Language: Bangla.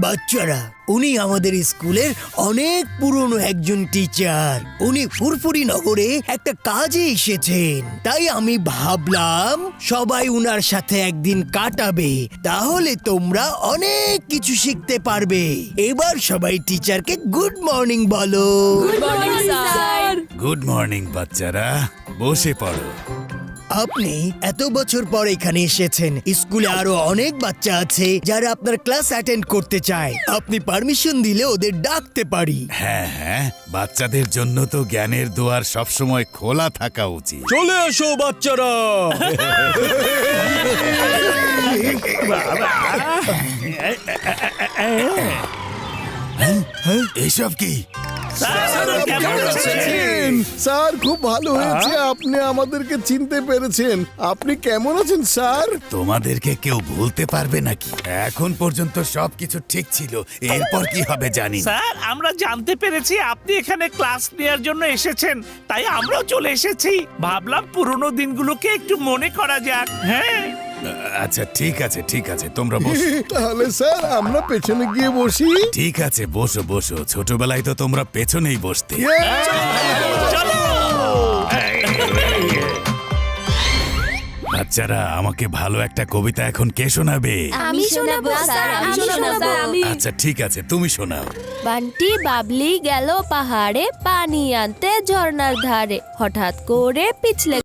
বাচ্চারা, উনি আমাদের স্কুলের অনেক পুরনো একজন টিচার। উনি ফুরফুরি নগরে একটা কাজে এসেছেন, তাই আমি ভাবলাম সবাই উনার সাথে একদিন কাটাবে, তাহলে তোমরা অনেক কিছু শিখতে পারবে। এবার সবাই টিচারকে গুড মর্নিং বলো। Good morning sir. Good morning বাচ্চারা, বসে পড়ো। আপনি এত বছর পর এখানে এসেছেন। স্কুলে আরো অনেক বাচ্চা আছে যারা আপনার ক্লাস অ্যাটেন্ড করতে চায়। আপনি পারমিশন দিলে ওদের ডাকতে পারি। হ্যাঁ হ্যাঁ, বাচ্চাদের জন্য তো জ্ঞানের দুয়ার সবসময় খোলা থাকা উচিত। চলে এসো বাচ্চারা। এসব কি? স্যার, খুব ভালো হয়েছে আপনি আমাদেরকে চিনতে পেরেছেন। আপনি কেমন আছেন স্যার? তোমাদেরকে কেউ ভুলতে পারবে নাকি? এখন পর্যন্ত সবকিছু ঠিক ছিল, এরপর কি হবে জানি না। স্যার, আমরা জানতে পেরেছি আপনি এখানে ক্লাস নেওয়ার জন্য এসেছেন, তাই আমরাও চলে এসেছি। ভাবলাম পুরনো দিনগুলোকে একটু মনে করা যাক। হ্যাঁ, আচ্ছা ঠিক আছে ঠিক আছে, তোমরা বসো। তাহলে স্যার আমরা পেছনে গিয়ে বসি। ঠিক আছে, বসো বসো। ছোটবেলায় তো তোমরা পেছনেই বসতে। চলো। বাচ্চারা, আমাকে ভালো একটা কবিতা এখন কে শোনাবে? আমি শোনাবো স্যার, আমি শোনাবো। আচ্ছা ঠিক আছে, তুমি শোনাও। বান্টি বাবলি গেল পাহাড়ে পানি আনতে ঝর্ণার ধারে, হঠাৎ করে পিছলে